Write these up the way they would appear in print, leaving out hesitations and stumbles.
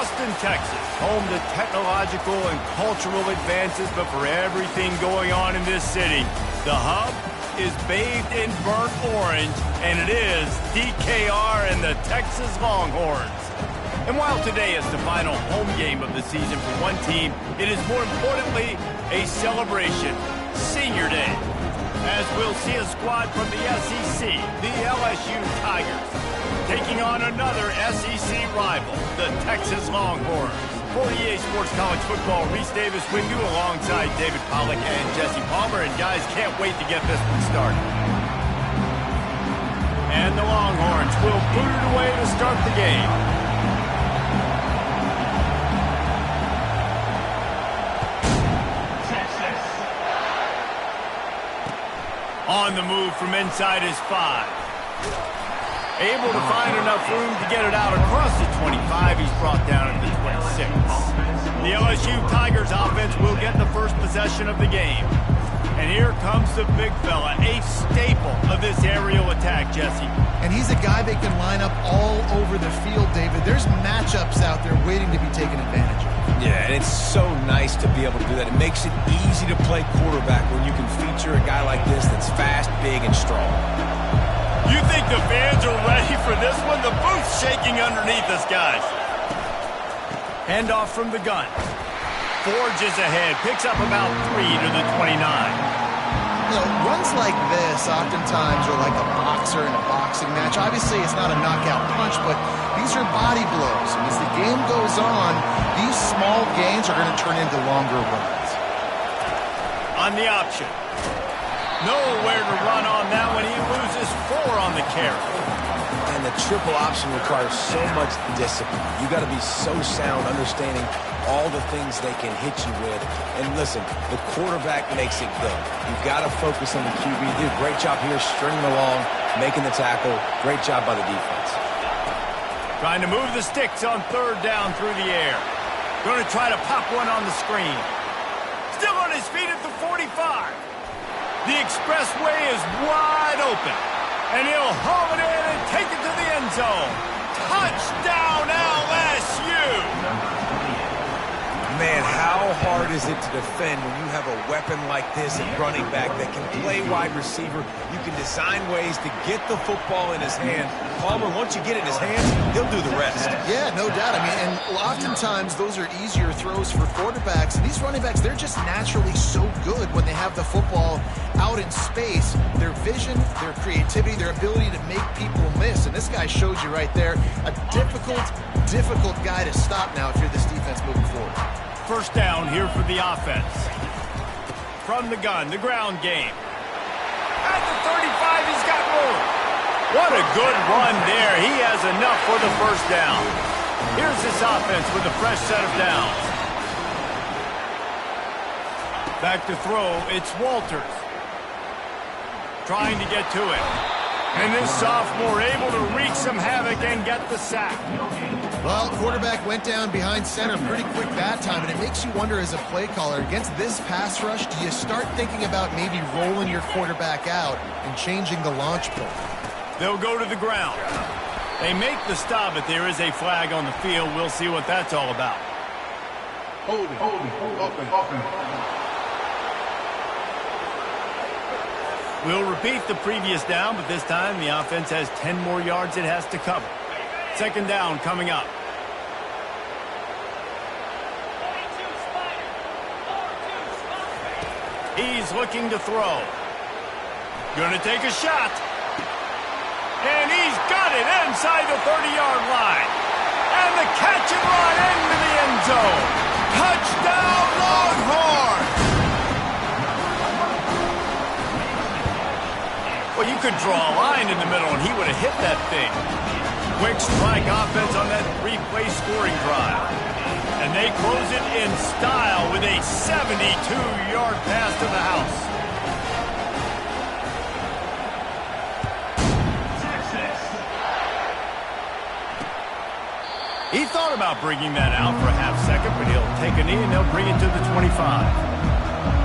Austin, Texas, home to technological and cultural advances, but for everything going on in this city, the hub is bathed in burnt orange, and it is DKR and the Texas Longhorns. And while today is the final home game of the season for one team, it is more importantly a celebration, Senior Day, as we'll see a squad from the SEC, the LSU Tigers, taking on another SEC rival, the Texas Longhorns. For EA Sports College Football, Reese Davis with you alongside David Pollack and Jesse Palmer. And guys, can't wait to get this one started. And the Longhorns will boot it away to start the game. On the move from inside his 5. Able to find enough room to get it out across the 25. He's brought down at the 26. The LSU Tigers offense will get the first possession of the game. And here comes the big fella, a staple of this aerial attack, Jesse. And he's a guy that can line up all over the field, David. There's matchups out there waiting to be taken advantage of. Yeah, and it's so nice to be able to do that. It makes it easy to play quarterback when you can feature a guy like this that's fast, big, and strong. You think the fans are ready for this one? The booth's shaking underneath us, guys. Handoff from the gun. Forges ahead, picks up about 3 to the 29. You know, runs like this oftentimes are like a boxer in a boxing match. Obviously, it's not a knockout punch, but these are body blows. And as the game goes on, these small gains are going to turn into longer runs. On the option. Nowhere to run on that one. He loses 4 on the carry. And the triple option requires so much discipline. You got to be so sound, understanding all the things they can hit you with. And listen, the quarterback makes it good. You've got to focus on the QB. Did a great job here stringing along, making the tackle. Great job by the defense. Trying to move the sticks on 3rd down through the air. Going to try to pop one on the screen. Still on his feet at the 45. The expressway is wide open. And he'll haul it in and take it to the end zone. Touchdown, LSU! Man, how hard is it to defend when you have a weapon like this at running back that can play wide receiver? You can design ways to get the football in his hand. Palmer, once you get it in his hands, he'll do the rest. Yeah, no doubt. I mean, and oftentimes those are easier throws for quarterbacks. And these running backs, they're just naturally so good when they have the football out in space. Their vision, their creativity, their ability to make people miss. And this guy shows you right there a difficult guy to stop now if you're this defense moving forward. First down here for the offense. From the gun, the ground game. At the 35, he's got room. What a good run there. He has enough for the first down. Here's this offense with a fresh set of downs. Back to throw, it's Walters. Trying to get to it. And this sophomore able to wreak some havoc and get the sack. Well, quarterback went down behind center pretty quick that time, and it makes you wonder as a play caller, against this pass rush, do you start thinking about maybe rolling your quarterback out and changing the launch point? They'll go to the ground. They make the stop, but there is a flag on the field. We'll see what that's all about. Open. We'll repeat the previous down, but this time the offense has 10 more yards it has to cover. Second down coming up. He's looking to throw. Gonna take a shot. And he's got it inside the 30-yard line. And the catch and run into the end zone. Touchdown, Longhorns! Well, you could draw a line in the middle, and he would have hit that thing. Quick strike offense on that 3-play scoring drive. And they close it in style with a 72-yard pass to the house. He thought about bringing that out for a half second, but he'll take a knee and they'll bring it to the 25.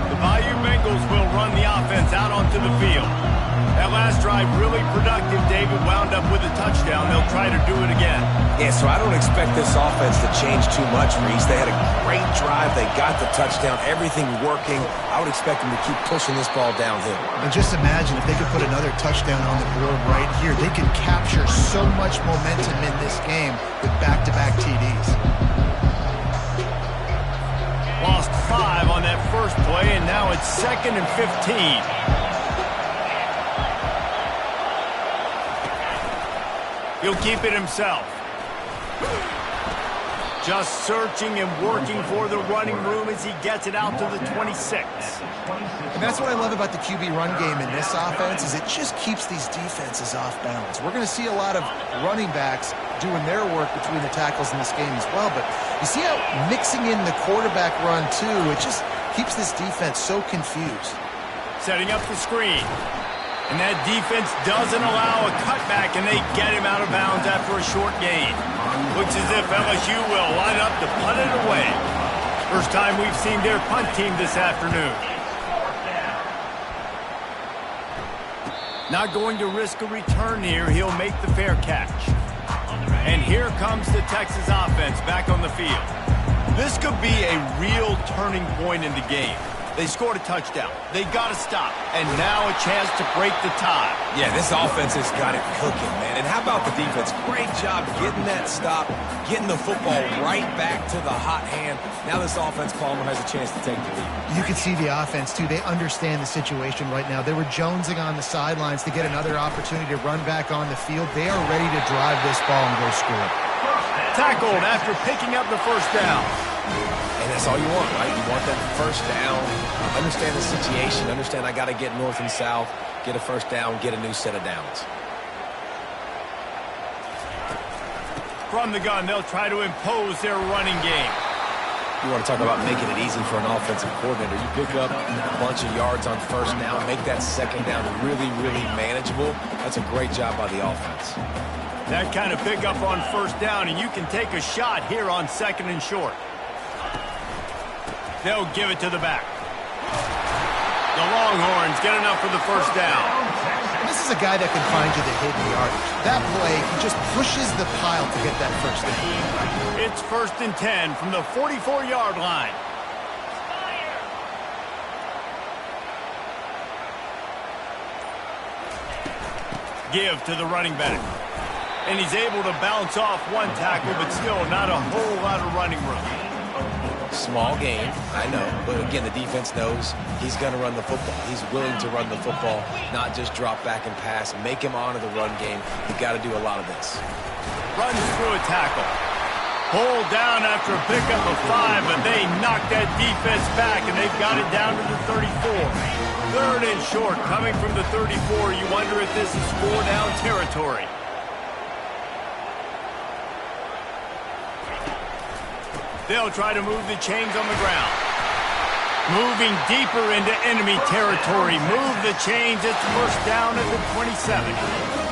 The Bayou Bengals will run the offense out onto the field. That last drive really productive. David wound up with a touchdown. They'll try to do it again. Yeah, so I don't expect this offense to change too much, Reese. They had a great drive. They got the touchdown. Everything working. I would expect them to keep pushing this ball downhill. And just imagine if they could put another touchdown on the board right here. They can capture so much momentum in this game with back-to-back TDs. Lost 5 on that first play, and now it's 2nd and 15. He'll keep it himself. Just searching and working for the running room as he gets it out to the 26. And that's what I love about the QB run game in this offense is it just keeps these defenses off balance. We're going to see a lot of running backs doing their work between the tackles in this game as well. But you see how mixing in the quarterback run too, it just keeps this defense so confused. Setting up the screen. And that defense doesn't allow a cutback, and they get him out of bounds after a short gain. Looks as if LSU will line up to punt it away. First time we've seen their punt team this afternoon. Not going to risk a return here. He'll make the fair catch. And here comes the Texas offense back on the field. This could be a real turning point in the game. They scored a touchdown. They got to stop. And now a chance to break the tie. Yeah, this offense has got it cooking, man. And how about the defense? Great job getting that stop, getting the football right back to the hot hand. Now this offense, Palmer, has a chance to take the lead. You can see the offense, too. They understand the situation right now. They were jonesing on the sidelines to get another opportunity to run back on the field. They are ready to drive this ball and go score. Tackled after picking up the first down. And that's all you want, right? You want that first down, understand the situation, understand I got to get north and south, get a first down, get a new set of downs. From the gun, they'll try to impose their running game. You want to talk about making it easy for an offensive coordinator. You pick up a bunch of yards on first down, make that second down really, really manageable. That's a great job by the offense. That kind of pickup on first down, and you can take a shot here on 2nd and short. They'll give it to the back. The Longhorns get enough for the first down. And this is a guy that can find you the hidden yardage. That play, he just pushes the pile to get that first down. It's 1st and 10 from the 44-yard line. Give to the running back. And he's able to bounce off one tackle, but still not a whole lot of running room. Small game, I know, but again, the defense knows he's going to run the football. He's willing to run the football, not just drop back and pass, make him honor the run game. You've got to do a lot of this. Runs through a tackle. Pulled down after a pickup of 5, but they knocked that defense back, and they've got it down to the 34. 3rd and short, coming from the 34. You wonder if this is 4-down territory. They'll try to move the chains on the ground. Moving deeper into enemy territory. Move the chains. It's first down at the 27.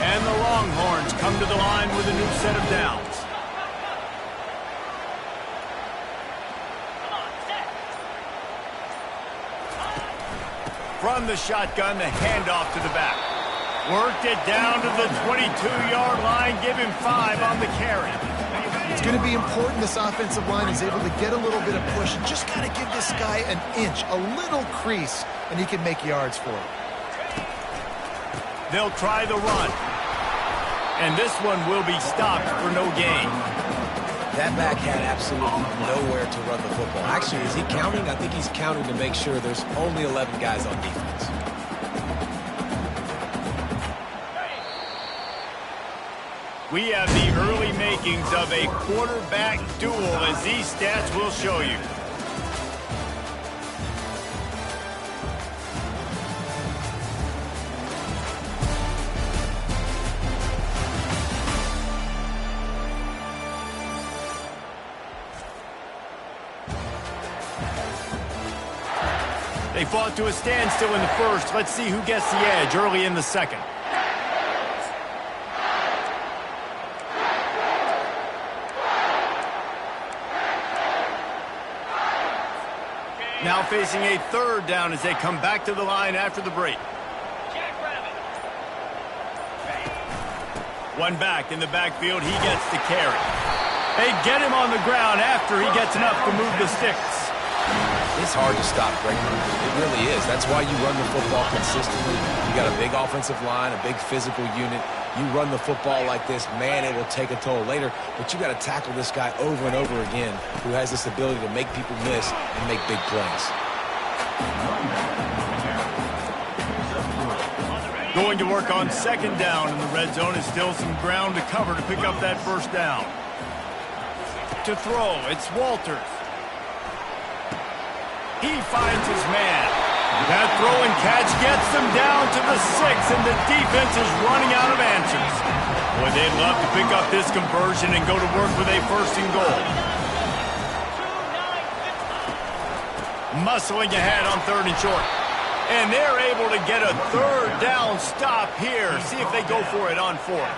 And the Longhorns come to the line with a new set of downs. From the shotgun, the handoff to the back. Worked it down to the 22-yard line. Give him 5 on the carry. It's going to be important this offensive line is able to get a little bit of push and just got to give this guy an inch, a little crease, and he can make yards for it. They'll try the run. And this one will be stopped for no gain. That back had absolutely nowhere to run the football. Actually, is he counting? I think he's counting to make sure there's only 11 guys on defense. We have the early makings of a quarterback duel, as these stats will show you. They fought to a standstill in the first. Let's see who gets the edge early in the second. Now facing a third down as they come back to the line after the break. One back in the backfield. He gets the carry. They get him on the ground after he gets enough to move the sticks. It's hard to stop great runners. It really is. That's why you run the football consistently. You got a big offensive line, a big physical unit. You run the football like this, man, it will take a toll later. But you got to tackle this guy over and over again who has this ability to make people miss and make big plays. Going to work on second down in the red zone is still some ground to cover to pick up that first down. To throw, it's Walters. He finds his man. That throw and catch gets them down to the 6, and the defense is running out of answers. Boy, they'd love to pick up this conversion and go to work with a first and goal. Muscling ahead on third and short. And they're able to get a third down stop here. See if they go for it on fourth.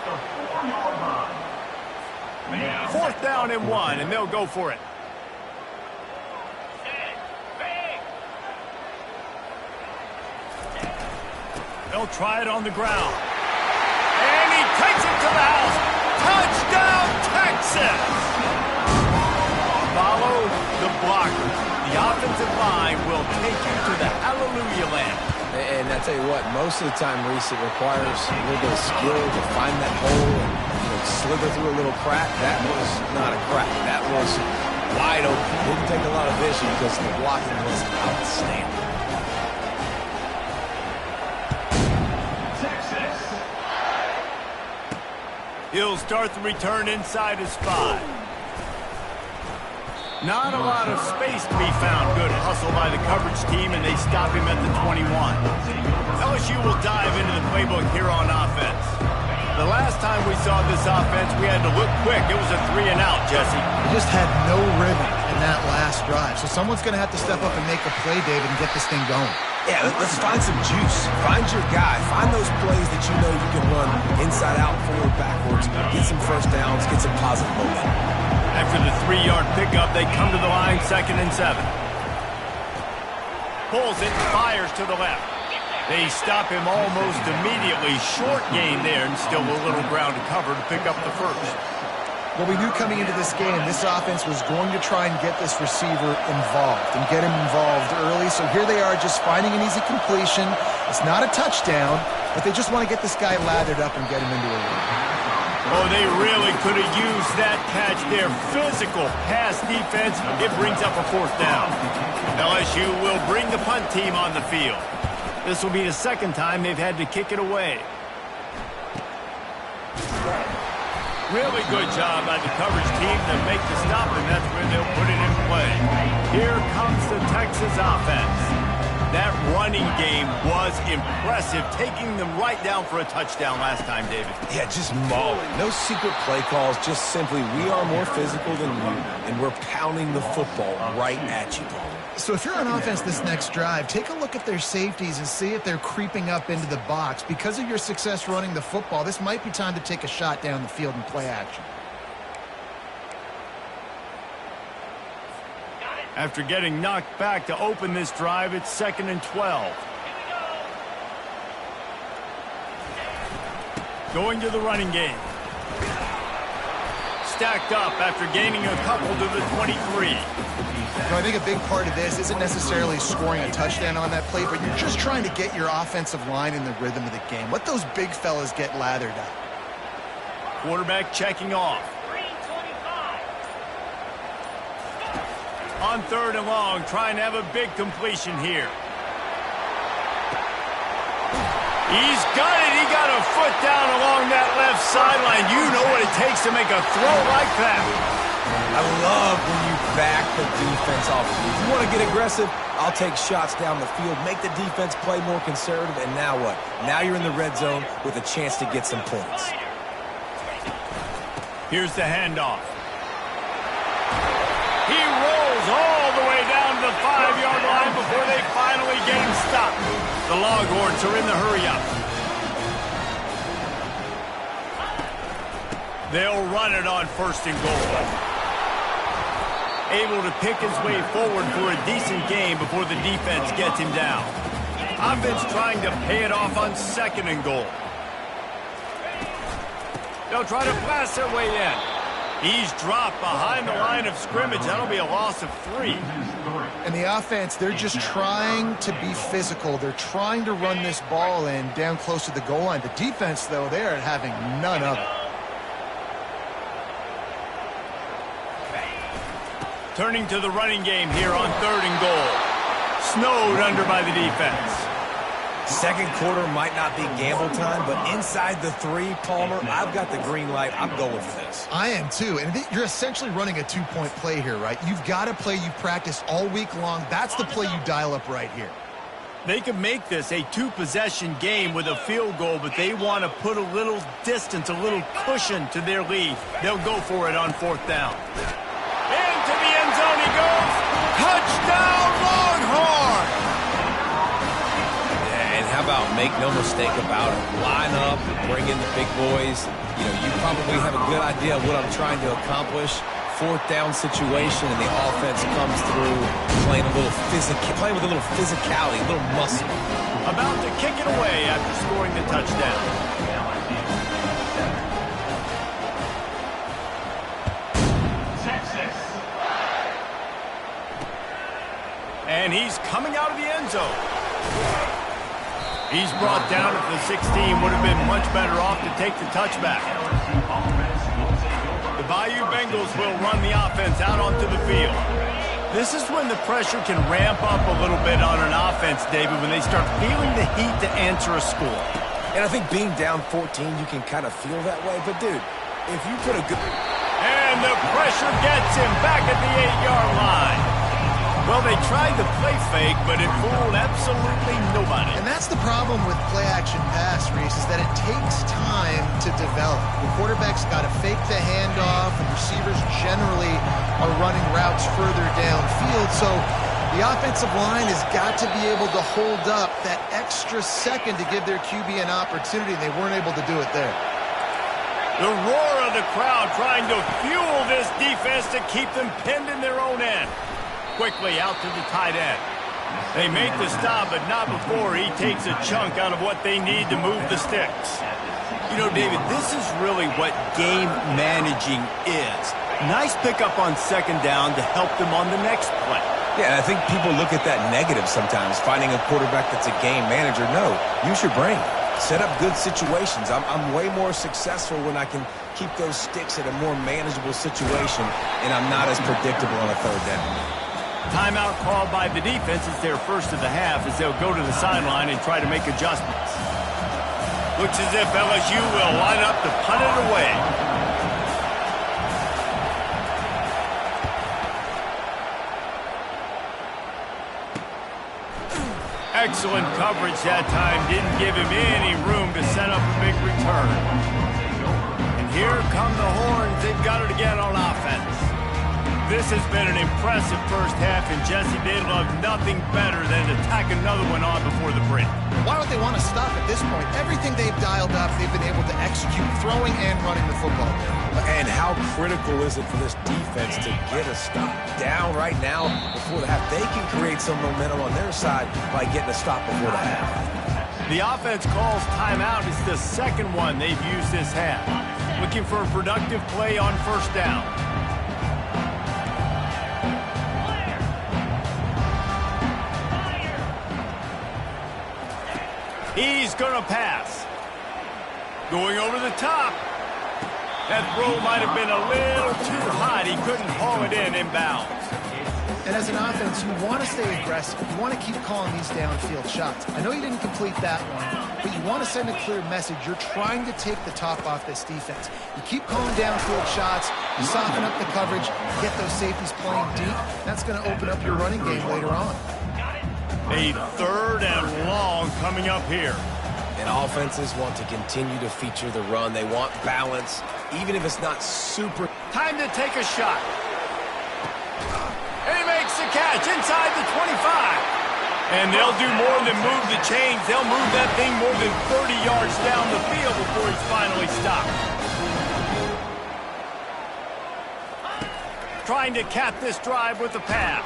Fourth down and 1, and they'll go for it. They'll try it on the ground. And he takes it to the house. Touchdown, Texas! Follow the blockers. The offensive line will take you to the hallelujah land. And I tell you what, most of the time, Reese, it requires a little bit of skill to find that hole and slither through a little crack. That was not a crack. That was wide open. Didn't take a lot of vision because the blocking was outstanding. He'll start the return inside his 5. Not a lot of space to be found. Good hustle by the coverage team, and they stop him at the 21. LSU will dive into the playbook here on offense. The last time we saw this offense, we had to look quick. It was a 3-and-out, Jesse. They just had no rhythm in that last drive. So someone's going to have to step up and make a play, David, and get this thing going. Yeah, let's find some juice. Find your guy. Find those plays that you know you can run inside out, forward, backwards. Get some first downs. Get some positive momentum. After the 3-yard pickup, they come to the line, 2nd and 7. Pulls it, fires to the left. They stop him almost immediately. Short gain there, and still a little ground to cover to pick up the first. Well, we knew coming into this game, this offense was going to try and get this receiver involved and get him involved early. So here they are just finding an easy completion. It's not a touchdown, but they just want to get this guy lathered up and get him into a lead. Oh, they really could have used that catch there. Physical pass defense. It brings up a fourth down. LSU will bring the punt team on the field. This will be the second time they've had to kick it away. Really good job by the coverage team to make the stop, and that's where they'll put it in play. Here comes the Texas offense. That running game was impressive, taking them right down for a touchdown last time, David. Yeah, just mauling. No secret play calls, just simply we are more physical than you, and we're pounding the football right at you. So if you're on offense this next drive, take a look at their safeties and see if they're creeping up into the box. Because of your success running the football, this might be time to take a shot down the field and play action. After getting knocked back to open this drive, it's 2nd and 12. Going to the running game. Stacked up after gaining a couple to the 23. I think a big part of this isn't necessarily scoring a touchdown on that play, but you're just trying to get your offensive line in the rhythm of the game. Let those big fellas get lathered up. Quarterback checking off. On 3rd and long, trying to have a big completion here. He's got it. He got a foot down along that left sideline. You know what it takes to make a throw like that. I love when you back the defense off. If you want to get aggressive, I'll take shots down the field, make the defense play more conservative, and now what? Now you're in the red zone with a chance to get some points. Here's the handoff. He rolls all the way down to the 5-yard line before they finally get him stopped. The Longhorns are in the hurry-up. They'll run it on 1st and goal. able to pick his way forward for a decent game before the defense gets him down. Offense trying to pay it off on 2nd and goal. They'll try to blast their way in. He's dropped behind the line of scrimmage. That'll be a loss of 3. And the offense, they're just trying to be physical. They're trying to run this ball in down close to the goal line. The defense, though, they're having none of it. Turning to the running game here on 3rd and goal. Snowed under by the defense. Second quarter might not be gamble time, but inside the 3, Palmer, I've got the green light. I'm going for this. I am too, and you're essentially running a 2-point play here, right? You've got a play you practice all week long. That's the play you dial up right here. They can make this a 2-possession game with a field goal, but they want to put a little distance, a little cushion to their lead. They'll go for it on 4th down. Into the end zone he goes. Touchdown, Longhorn! How about make no mistake about it? Line up, bring in the big boys. You know, you probably have a good idea of what I'm trying to accomplish. 4th down situation, and the offense comes through playing with a little physicality, a little muscle. About to kick it away after scoring the touchdown. And he's coming out of the end zone. He's brought down at the 16. Would have been much better off to take the touchback. The Bayou Bengals will run the offense out onto the field. This is when the pressure can ramp up a little bit on an offense, David, when they start feeling the heat to answer a score. And I think being down 14, you can kind of feel that way. But, dude, if you put a good... And the pressure gets him back at the 8-yard line. Well, they tried the play fake, but it fooled absolutely nobody. And that's the problem with play-action pass, Reese, is that it takes time to develop. The quarterback's got to fake the handoff, and receivers generally are running routes further downfield. So the offensive line has got to be able to hold up that extra second to give their QB an opportunity, and they weren't able to do it there. The roar of the crowd trying to fuel this defense to keep them pinned in their own end. Quickly out to the tight end. They make the stop, but not before he takes a chunk out of what they need to move the sticks. You know, David, this is really what game managing is. Nice pickup on 2nd down to help them on the next play. Yeah, and I think people look at that negative sometimes, finding a quarterback that's a game manager. No, use your brain. Set up good situations. I'm way more successful when I can keep those sticks at a more manageable situation, and I'm not as predictable on a 3rd down. Timeout called by the defense. It's their first of the half as they'll go to the sideline and try to make adjustments. Looks as if LSU will line up to punt it away. Excellent coverage that time. Didn't give him any room to set up a big return. And here come the Horns. They've got it again on offense. This has been an impressive first half, and Jesse, they'd love nothing better than to tack another one on before the break. Why don't they want to stop at this point? Everything they've dialed up, they've been able to execute, throwing and running the football. And how critical is it for this defense to get a stop down right now before the half? They can create some momentum on their side by getting a stop before the half. The offense calls timeout. It's the second one they've used this half. Looking for a productive play on 1st down. He's going to pass. Going over the top. That throw might have been a little too hot. He couldn't haul it in inbounds. And as an offense, you want to stay aggressive. You want to keep calling these downfield shots. I know you didn't complete that one, but you want to send a clear message. You're trying to take the top off this defense. You keep calling downfield shots. You soften up the coverage. You get those safeties playing deep. That's going to open up your running game later on. A 3rd and long coming up here. And offenses want to continue to feature the run. They want balance, even if it's not super. Time to take a shot. And he makes the catch inside the 25. And they'll do more than move the chains. They'll move that thing more than 30 yards down the field before he's finally stopped. trying to cap this drive with the pass.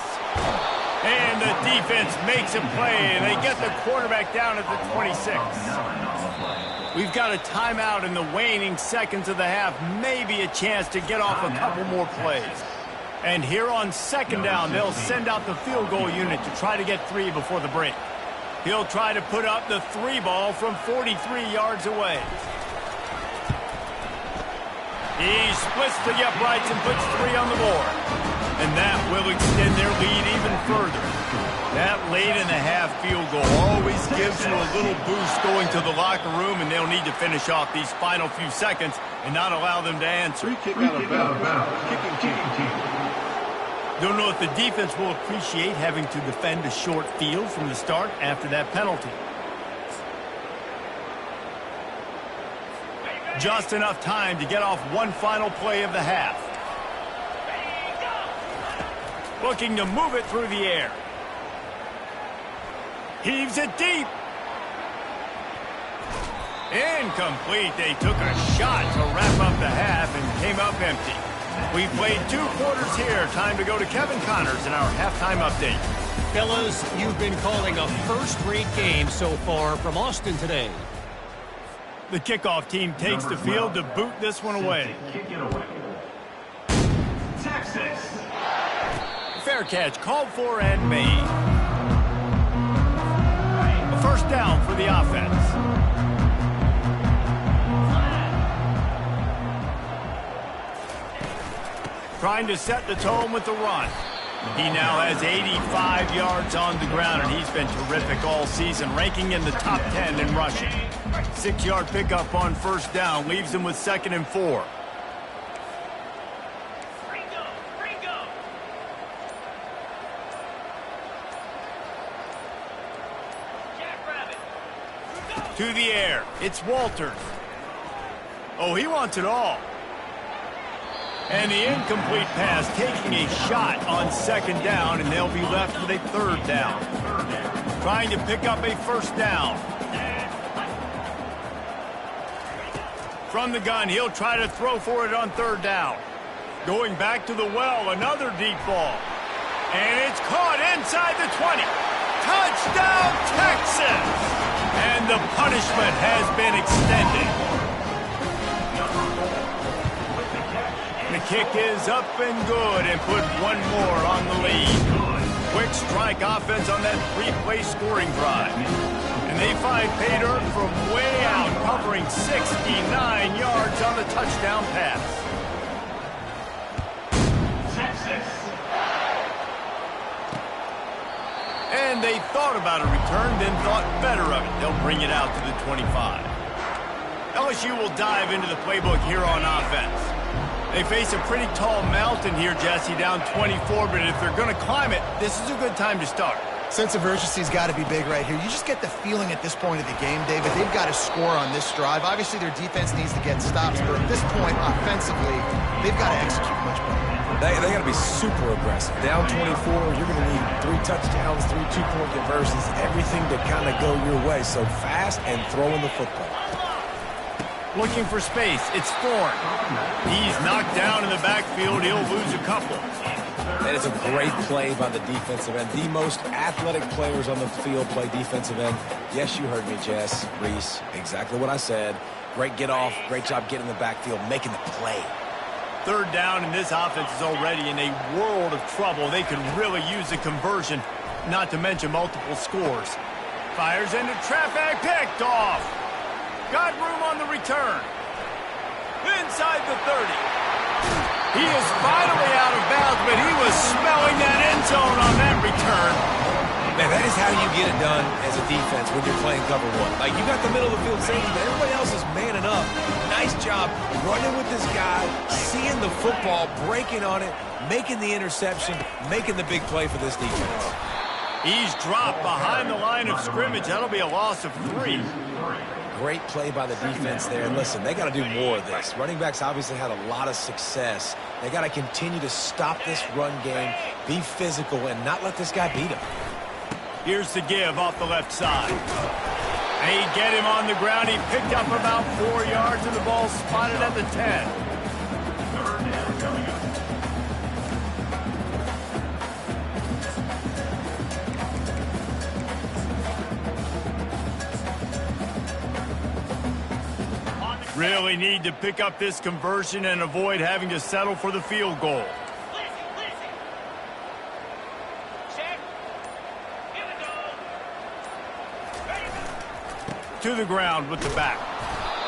And the defense makes a play, and they get the quarterback down at the 26. We've got a timeout in the waning seconds of the half, maybe a chance to get off a couple more plays. And here on second down, they'll send out the field goal unit to try to get 3 before the break. He'll try to put up the 3 ball from 43 yards away. He splits the uprights and puts 3 on the board. And that will extend their lead even further. That late-in-the-half field goal always gives you a little boost going to the locker room, and they'll need to finish off these final few seconds and not allow them to answer. Free kick out of bounds. Kicking team. Don't know if the defense will appreciate having to defend a short field from the start after that penalty. Just enough time to get off one final play of the half. Looking to move it through the air. Heaves it deep. Incomplete. They took a shot to wrap up the half and came up empty. We played 2 quarters here. Time to go to Kevin Connors in our halftime update. Fellas, you've been calling a first-rate game so far from Austin today. The kickoff team takes the field to boot this one away. Kick it away. Texas. Fair catch called for and made. A first down for the offense. Trying to set the tone with the run. He now has 85 yards on the ground, and he's been terrific all season, ranking in the top 10 in rushing. 6-yard pickup on first down leaves him with 2nd and 4. To the air. It's Walters. Oh, he wants it all. And the incomplete pass taking a shot on 2nd down, and they'll be left with a 3rd down. Trying to pick up a first down. From the gun, he'll try to throw for it on 3rd down. Going back to the well, another deep ball. And it's caught inside the 20. Touchdown, Texas! And the punishment has been extended. The kick is up and good and put 1 more on the lead. Quick strike offense on that 3-play scoring drive. And they find pay dirt from way out, covering 69 yards on the touchdown pass. Texas. And they thought about a return, then thought better of it. They'll bring it out to the 25. LSU will dive into the playbook here on offense. They face a pretty tall mountain here, Jesse, down 24, but if they're going to climb it, this is a good time to start. Sense of urgency's got to be big right here. You just get the feeling at this point of the game, David, they've got to score on this drive. Obviously, their defense needs to get stops, but at this point, offensively, they've got to execute much better. They got to be super aggressive. Down 24, you're going to need 3 touchdowns, 3 two-point conversions, everything to kind of go your way. So fast and throwing the football. Looking for space. It's Thorne. He's knocked down in the backfield. He'll lose a couple. And it's a great play by the defensive end. The most athletic players on the field play defensive end. Yes, you heard me, Jess, Reese. Exactly what I said. Great get off. Great job getting in the backfield, making the play. 3rd down, and this offense is already in a world of trouble. They could really use a conversion, not to mention multiple scores. Fires into traffic, picked off. Got room on the return. Inside the 30. He is finally out of bounds, but he was smelling that end zone on that return. Man, that is how you get it done as a defense when you're playing cover 1. Like, you got the middle of the field safety, but everybody else is manning up. Nice job running with this guy, seeing the football, breaking on it, making the interception, making the big play for this defense. He's dropped behind the line of scrimmage. That'll be a loss of 3. Great play by the defense there. And listen, they got to do more of this. Running backs obviously had a lot of success. They got to continue to stop this run game, be physical, and not let this guy beat him. Here's the give off the left side. They get him on the ground. He picked up about 4 yards, and the ball spotted at the 10. Really need to pick up this conversion and avoid having to settle for the field goal. Check. Here we go. Ready to go. To the ground with the back.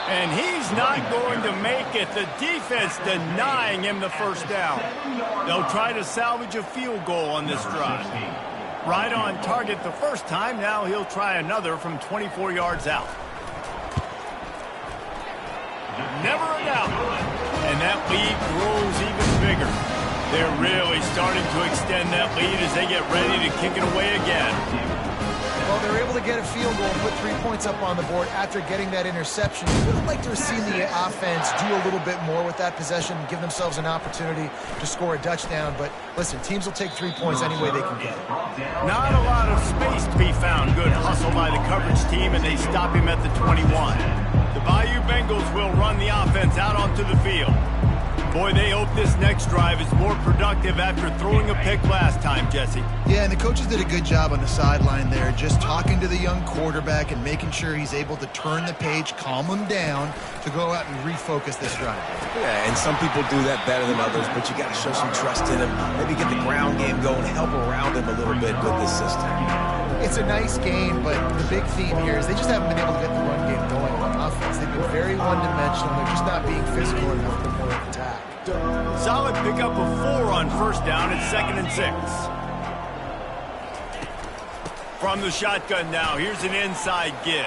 And he's not going to make it. The defense denying him the first down. They'll try to salvage a field goal on this drive. Right on target the first time. Now he'll try another from 24 yards out. Never a doubt. And that lead grows even bigger. They're really starting to extend that lead as they get ready to kick it away again. Well, they're able to get a field goal and put 3 points up on the board after getting that interception. You would have liked to have seen the offense do a little bit more with that possession and give themselves an opportunity to score a touchdown. But listen, teams will take 3 points any way they can get it. Not a lot of space to be found. Good hustle by the coverage team, and they stop him at the 21. The Bayou Bengals will run the offense out onto the field. Boy, they hope this next drive is more productive after throwing a pick last time, Jesse. Yeah, and the coaches did a good job on the sideline there, just talking to the young quarterback and making sure he's able to turn the page, calm him down, to go out and refocus this drive. Yeah, and some people do that better than others, but you got to show some trust in him. Maybe get the ground game going, help around him a little bit with this system. It's a nice game, but the big theme here is they just haven't been able to get the run game going on offense. They've been very one-dimensional. They're just not being physical enough to more attack. Solid pickup of 4 on first down at 2nd and 6. From the shotgun now, here's an inside give.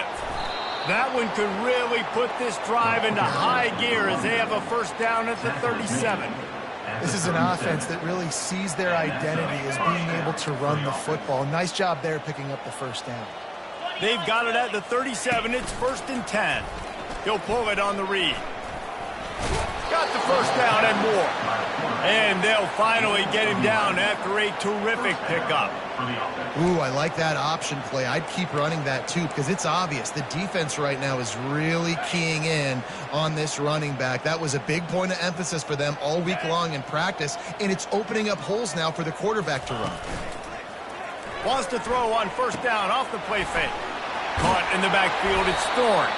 That one could really put this drive into high gear as they have a first down at the 37. This is an offense that really sees their identity as being able to run the football. Nice job there picking up the first down. They've got it at the 37. It's 1st and 10. He'll pull it on the read. Got the first down and more. And they'll finally get him down after a terrific pickup. Ooh, I like that option play. I'd keep running that too because it's obvious. The defense right now is really keying in on this running back. That was a big point of emphasis for them all week long in practice, and it's opening up holes now for the quarterback to run. Wants to throw on first down off the play fake. Caught in the backfield, it's Thorne.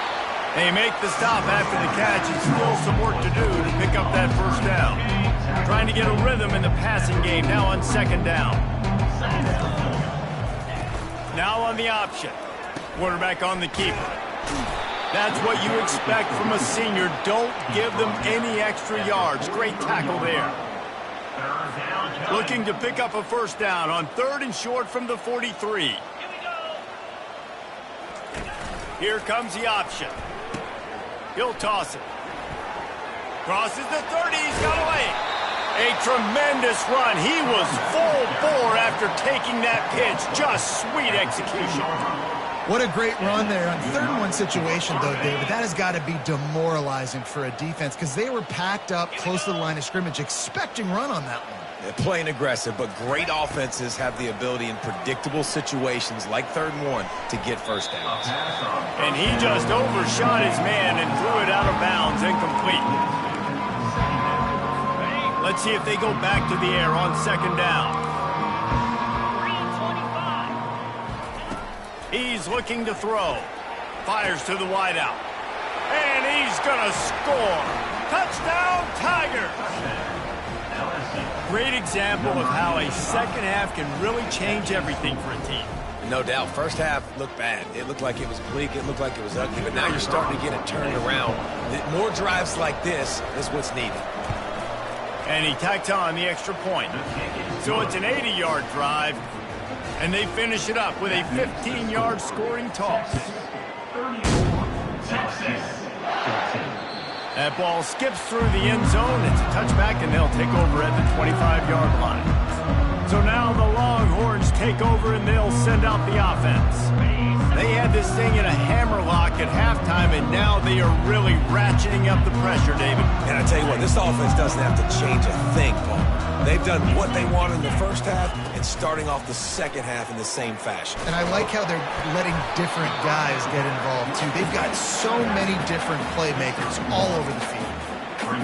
They make the stop after the catch and still some work to do to pick up that first down. Trying to get a rhythm in the passing game now on 2nd down. Now on the option. Quarterback on the keeper. That's what you expect from a senior. Don't give them any extra yards. Great tackle there. Looking to pick up a first down on 3rd and short from the 43. Here comes the option. He'll toss it. Crosses the 30. He's got away. A tremendous run. He was full bore after taking that pitch. Just sweet execution. What a great run there. On 3rd and 1 situation, though, David, that has got to be demoralizing for a defense because they were packed up close to the line of scrimmage expecting run on that one. They're playing aggressive, but great offenses have the ability in predictable situations like 3rd and 1 to get first downs. And he just overshot his man and threw it out of bounds, incomplete. Let's see if they go back to the air on 2nd down. He's looking to throw. Fires to the wideout. And he's going to score. Touchdown, Tigers! Great example of how a second half can really change everything for a team. No doubt. First half looked bad. It looked like it was bleak. It looked like it was ugly. But now you're starting to get it turned around. More drives like this is what's needed. And he tacks on the extra point. So it's an 80-yard drive. And they finish it up with a 15-yard scoring toss. That ball skips through the end zone. It's a touchback, and they'll take over at the 25-yard line. So now the Longhorns take over, and they'll send out the offense. They had this thing in a hammerlock at halftime, and now they are really ratcheting up the pressure, David. And I tell you what, this offense doesn't have to change a thing, Paul. They've done what they wanted in the first half and starting off the second half in the same fashion. And I like how they're letting different guys get involved, too. They've got so many different playmakers all over the field.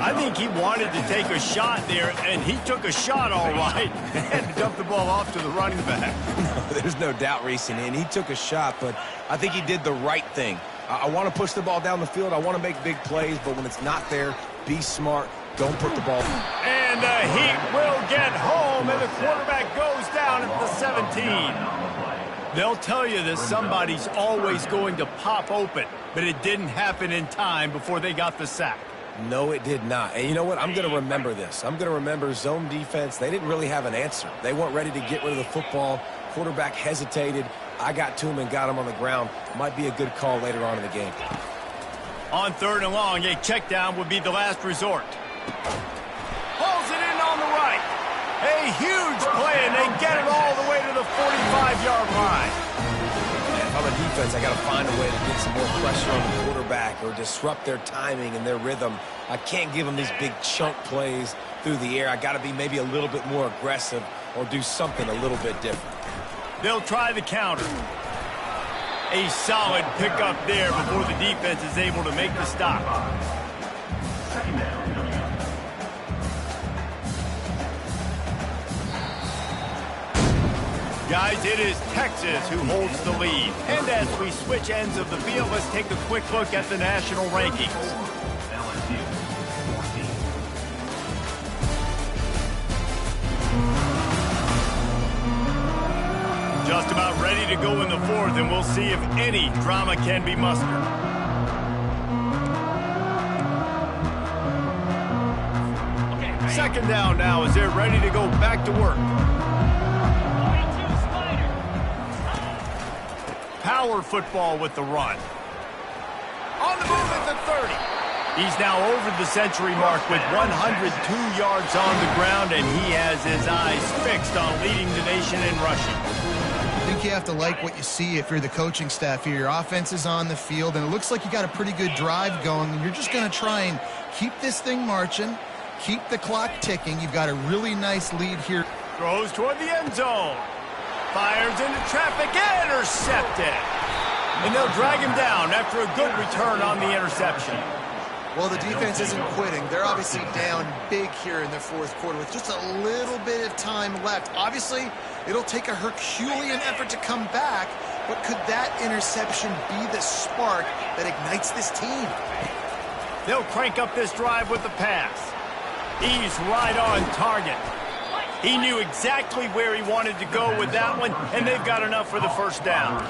I think he wanted to take a shot there, and he took a shot all right and dumped the ball off to the running back. There's no doubt, Reese, and he took a shot, but I think he did the right thing. I want to push the ball down the field. I want to make big plays, but when it's not there, be smart. Don't put the ball. And the Heat will get home, and the quarterback goes down at the 17. They'll tell you that somebody's always going to pop open, but it didn't happen in time before they got the sack. No, it did not. And you know what? I'm going to remember this. I'm going to remember zone defense. They didn't really have an answer. They weren't ready to get rid of the football. Quarterback hesitated. I got to him and got him on the ground. Might be a good call later on in the game. On 3rd and long, a check down would be the last resort. Pulls it in on the right. A huge play, and they get it all the way to the 45-yard line. If I'm a defense, I got to find a way to get some more pressure on the quarterback or disrupt their timing and their rhythm. I can't give them these big chunk plays through the air. I got to be maybe a little bit more aggressive or do something a little bit different. They'll try the counter. A solid pickup there before the defense is able to make the stop. Guys, it is Texas who holds the lead. And as we switch ends of the field, let's take a quick look at the national rankings. Just about ready to go in the 4th, and we'll see if any drama can be mustered. Second down now as they're ready to go back to work. Power football with the run. On the move at the 30. He's now over the century mark with 102 yards on the ground, and he has his eyes fixed on leading the nation in rushing. I think you have to like what you see if you're the coaching staff here. Your offense is on the field, and it looks like you got a pretty good drive going, and you're just going to try and keep this thing marching, keep the clock ticking. You've got a really nice lead here. Throws toward the end zone. Fires into traffic, intercepted. And they'll drag him down after a good return on the interception. Well, the defense isn't quitting. They're obviously down big here in the 4th quarter with just a little bit of time left. Obviously, it'll take a Herculean effort to come back, but could that interception be the spark that ignites this team? They'll crank up this drive with the pass. He's right on target. He knew exactly where he wanted to go with that one, and they've got enough for the first down.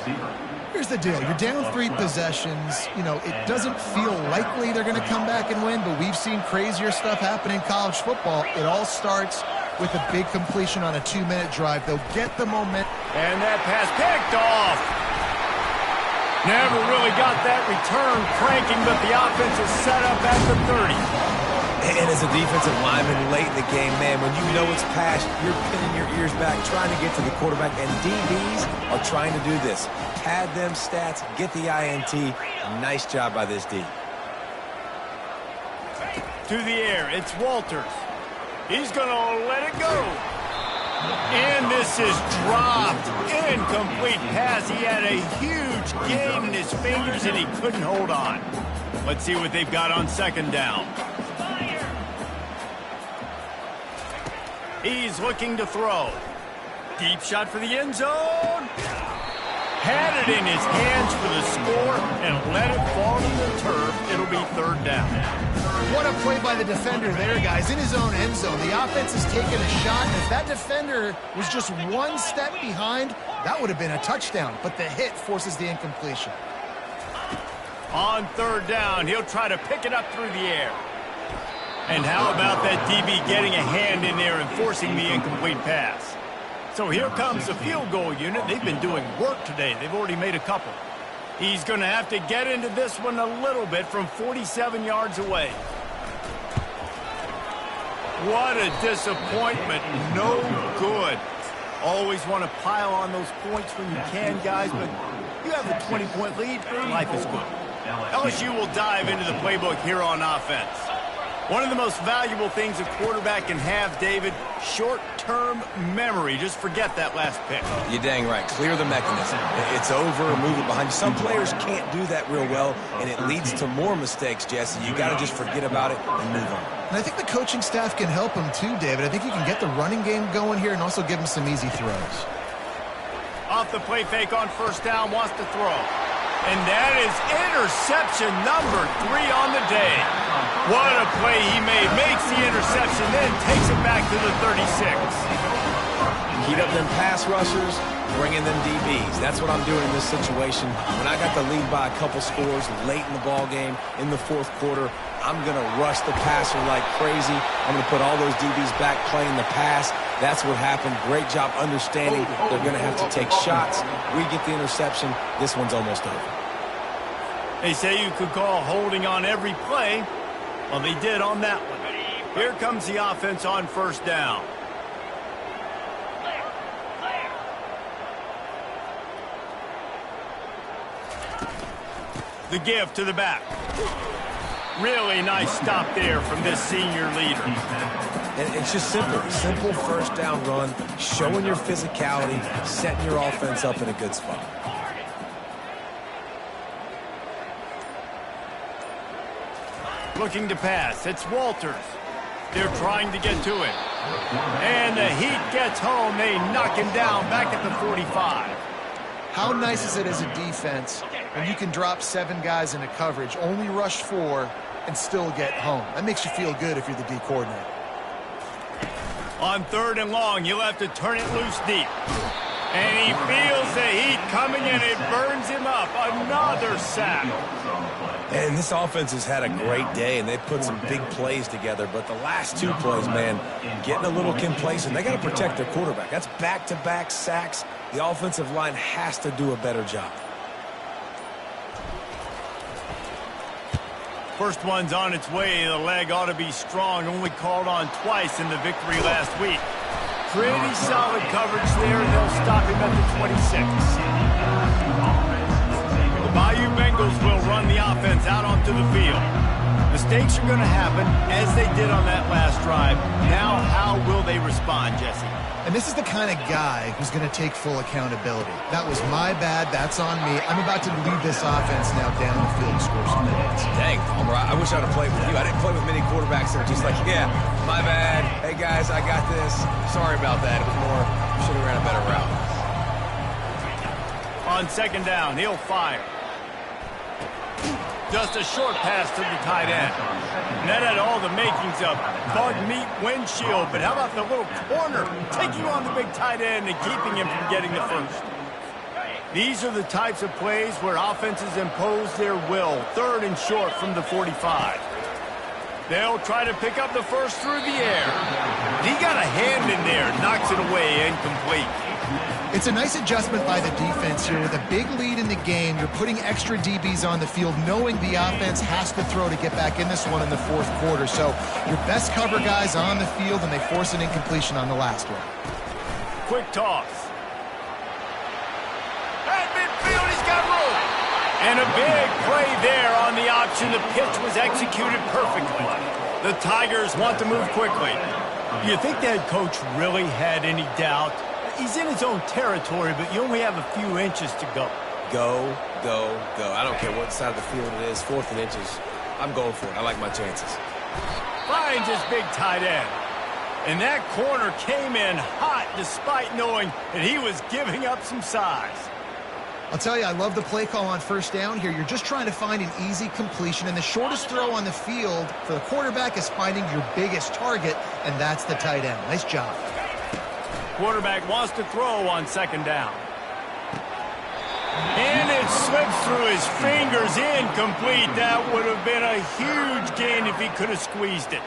Here's the deal. You're down 3 possessions. You know, it doesn't feel likely they're going to come back and win, but we've seen crazier stuff happen in college football. It all starts with a big completion on a 2-minute drive. They'll get the momentum. And that pass picked off. Never really got that return cranking, but the offense is set up at the 30. And as a defensive lineman late in the game, man, when you know it's past, you're pinning your ears back, trying to get to the quarterback, and DBs are trying to do this. Pad them stats, get the INT. Nice job by this D. To the air, it's Walters. He's going to let it go. And this is dropped. Incomplete pass. He had a huge gain in his fingers, and he couldn't hold on. Let's see what they've got on 2nd down. He's looking to throw. Deep shot for the end zone. Had it in his hands for the score and let it fall to the turf. It'll be 3rd down. What a play by the defender there, guys. In his own end zone, the offense is taking a shot, and if that defender was just 1 step behind, that would have been a touchdown, but the hit forces the incompletion. On 3rd down, he'll try to pick it up through the air. And how about that DB getting a hand in there and forcing the incomplete pass? So here comes the field goal unit. They've been doing work today. They've already made a couple. He's going to have to get into this one a little bit from 47 yards away. What a disappointment. No good. Always want to pile on those points when you can, guys, but you have a 20-point lead. Life is good. LSU will dive into the playbook here on offense. One of the most valuable things a quarterback can have, David, short-term memory. Just forget that last pick. You're dang right. Clear the mechanism. It's over, move it behind you. Some players can't do that real well, and it leads to more mistakes, Jesse. You got to just forget about it and move on. And I think the coaching staff can help him too, David. I think you can get the running game going here and also give him some easy throws. Off the play fake on 1st down, wants to throw. And that is interception number 3 on the day. What a play he made. Makes the interception, then takes it back to the 36. Heat up them pass rushers, bring in them DBs. That's what I'm doing in this situation. When I got the lead by a couple scores late in the ball game, in the fourth quarter, I'm going to rush the passer like crazy. I'm going to put all those DBs back playing the pass. That's what happened. Great job understanding they're going to have to take shots. We get the interception. This one's almost over. They say you could call holding on every play. Well, they did on that one. Here comes the offense on first down. The give to the back. Really nice stop there from this senior leader. And it's just simple. Simple first down run, showing your physicality, setting your offense up in a good spot. Looking to pass. It's Walters. They're trying to get to it. And the Heat gets home. They knock him down back at the 45. How nice is it as a defense when you can drop 7 guys into coverage, only rush 4, and still get home? That makes you feel good if you're the D coordinator. On 3rd and long, you'll have to turn it loose deep. And he feels the heat coming in. It burns him up. Another sack. And this offense has had a great day, and they've put some big plays together. But the last 2 plays, man, getting a little complacent. They got to protect their quarterback. That's back-to-back sacks. The offensive line has to do a better job. First one's on its way. The leg ought to be strong. Only called on twice in the victory last week. Pretty solid coverage there, and they'll stop him at the 26. The Bayou Bengals will run the offense out onto the field. Mistakes are going to happen, as they did on that last drive. Now, how will they respond, Jesse? And this is the kind of guy who's going to take full accountability. That was my bad. That's on me. I'm about to lead this offense now down the field and score some points. Dang, Palmer, I wish I'd have played with you. I didn't play with many quarterbacks that are just like, yeah, my bad. Hey, guys, I got this. Sorry about that. It was more, should have ran a better route. On 2nd down, he'll fire. Just a short pass to the tight end. And that had all the makings of bug meat windshield, but how about the little corner taking on the big tight end and keeping him from getting the first? These are the types of plays where offenses impose their will. 3rd and short from the 45. They'll try to pick up the first through the air. He got a hand in there, knocks it away, incomplete. It's a nice adjustment by the defense here. With a big lead in the game, you're putting extra DBs on the field, knowing the offense has to throw to get back in this one in the 4th quarter. So your best cover guys on the field, and they force an incompletion on the last one. Quick toss. At midfield, he's got room. And a big play there on the option. The pitch was executed perfectly. The Tigers want to move quickly. Do you think the head coach really had any doubt? He's in his own territory, but you only have a few inches to go. Go, go, go. I don't care what side of the field it is, 4th and inches. I'm going for it. I like my chances. Finds his big tight end. And that corner came in hot despite knowing that he was giving up some size. I'll tell you, I love the play call on 1st down here. You're just trying to find an easy completion, and the shortest throw on the field for the quarterback is finding your biggest target, and that's the tight end. Nice job. Quarterback wants to throw on 2nd down. And it slips through his fingers, incomplete. That would have been a huge gain if he could have squeezed it.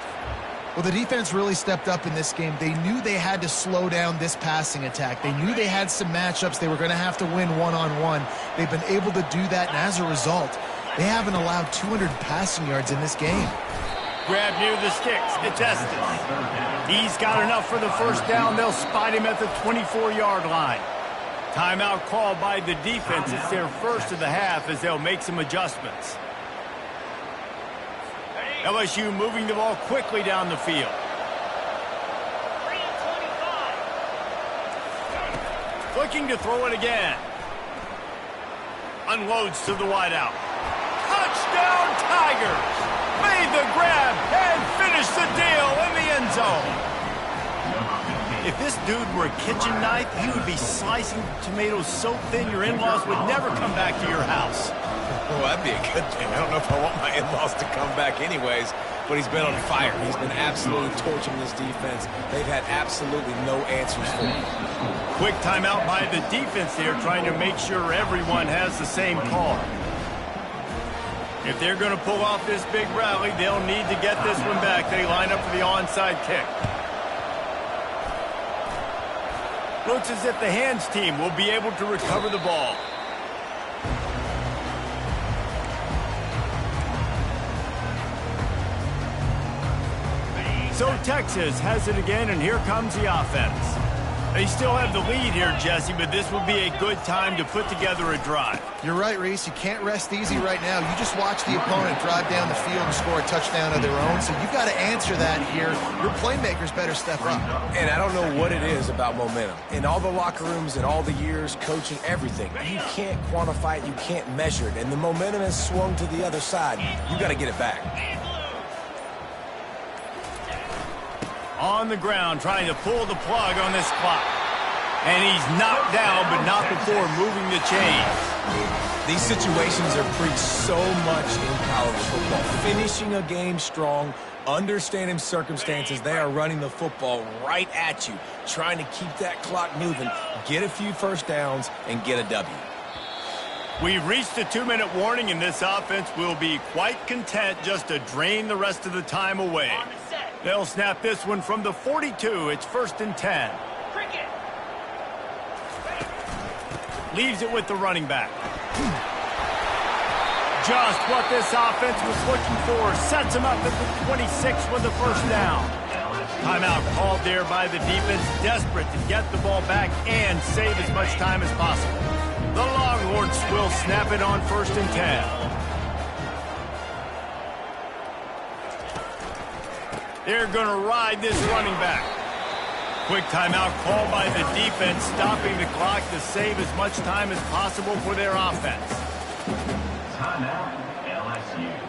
Well, the defense really stepped up in this game. They knew they had to slow down this passing attack. They knew they had some matchups they were going to have to win one-on-one. They've been able to do that, and as a result, they haven't allowed 200 passing yards in this game. Grab near the sticks. It's Estes. He's got enough for the 1st down. They'll spot him at the 24-yard line. Timeout called by the defense. It's their first of the half as they'll make some adjustments. LSU moving the ball quickly down the field. 3:25. Looking to throw it again. Unloads to the wideout. Touchdown Tigers! Made the grab and finished the deal in the end zone. If this dude were a kitchen knife, he would be slicing tomatoes so thin your in-laws would never come back to your house. Well, that'd be a good thing. I don't know if I want my in-laws to come back anyways, but he's been on fire. He's been absolutely torching this defense. They've had absolutely no answers for him. Quick timeout by the defense there, trying to make sure everyone has the same call. If they're going to pull off this big rally, they'll need to get this one back. They line up for the onside kick. Looks as if the hands team will be able to recover the ball. So Texas has it again, and here comes the offense. They still have the lead here, Jesse, but this would be a good time to put together a drive. You're right, Reese. You can't rest easy right now. You just watch the opponent drive down the field and score a touchdown of their own, so you've got to answer that here. Your playmakers better step up. And I don't know what it is about momentum. In all the locker rooms and all the years, coaching, everything, you can't quantify it, you can't measure it, and the momentum has swung to the other side. You got to get it back. On the ground, trying to pull the plug on this clock. And he's knocked down, but not before moving the chains. These situations are preached so much in college football. Finishing a game strong, understanding circumstances. They are running the football right at you, trying to keep that clock moving, get a few first downs, and get a W. We've reached the 2-minute warning, and this offense will be quite content just to drain the rest of the time away. They'll snap this one from the 42. It's 1st and 10. Leaves it with the running back. Just what this offense was looking for. Sets him up at the 26 with the first down. Timeout called there by the defense, desperate to get the ball back and save as much time as possible. The Longhorns will snap it on 1st and 10. They're going to ride this running back. Quick timeout called by the defense, stopping the clock to save as much time as possible for their offense. Timeout, LSU.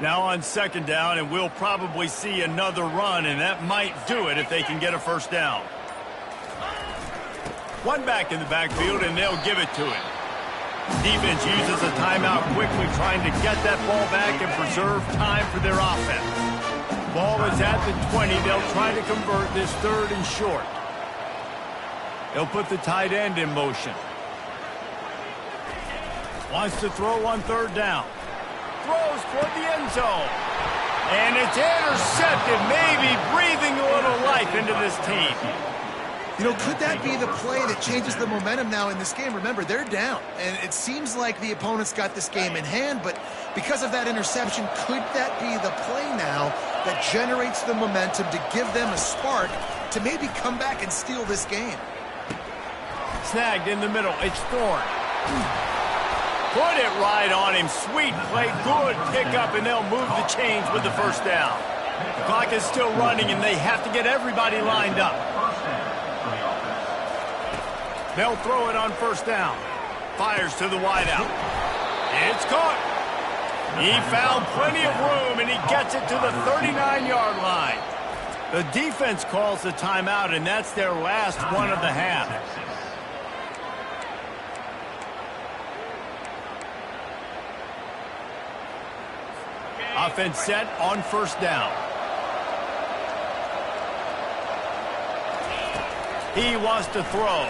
Now on 2nd down, and we'll probably see another run, and that might do it if they can get a first down. One back in the backfield, and they'll give it to him. Defense uses a timeout quickly, trying to get that ball back and preserve time for their offense. Ball is at the 20. They'll try to convert this 3rd and short. They'll put the tight end in motion. Wants to throw on 3rd down. Throws toward the end zone. And it's intercepted, maybe breathing a little life into this team. You know, could that be the play that changes the momentum now in this game? Remember, they're down, and it seems like the opponent's got this game in hand, but because of that interception, could that be the play now that generates the momentum to give them a spark to maybe come back and steal this game? Snagged in the middle. It's Thorne. Put it right on him. Sweet play. Good pickup, and they'll move the chains with the first down. The clock is still running, and they have to get everybody lined up. They'll throw it on 1st down. Fires to the wideout. It's caught. He found plenty of room, and he gets it to the 39-yard line. The defense calls the timeout, and that's their last one of the half. Offense set on 1st down. He wants to throw.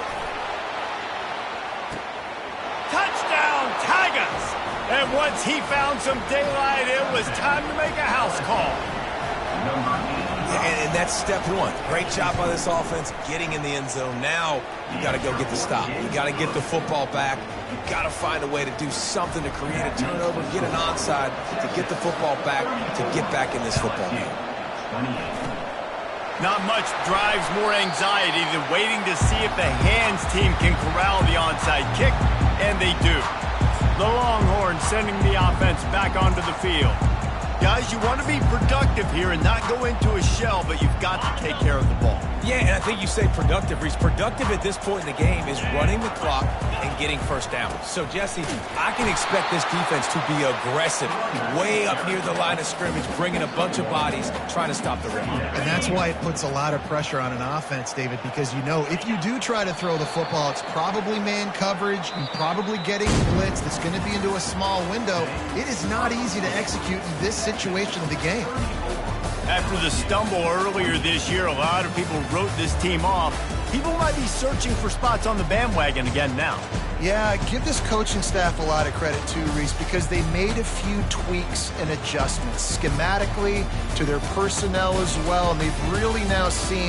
Touchdown, Tigers! And once he found some daylight, it was time to make a house call. And that's step one. Great job by this offense getting in the end zone. Now you got to go get the stop. You got to get the football back. You got to find a way to do something to create a turnover, get an onside, to get the football back, to get back in this football game. Not much drives more anxiety than waiting to see if the hands team can corral the onside kick, and they do. The Longhorns sending the offense back onto the field. Guys, you want to be productive here and not go into a shell, but you've got to take care of the ball. Yeah, and I think you say productive, Reese. Productive at this point in the game is running the clock and getting first down. So, Jesse, I can expect this defense to be aggressive, way up near the line of scrimmage, bringing a bunch of bodies, trying to stop the run. And that's why it puts a lot of pressure on an offense, David, because you know if you do try to throw the football, it's probably man coverage, and probably getting blitz that's going to be into a small window. It is not easy to execute in this situation of the game. After the stumble earlier this year, a lot of people wrote this team off. People might be searching for spots on the bandwagon again now. Yeah, give this coaching staff a lot of credit too, Reese, because they made a few tweaks and adjustments schematically to their personnel as well, and they've really now seen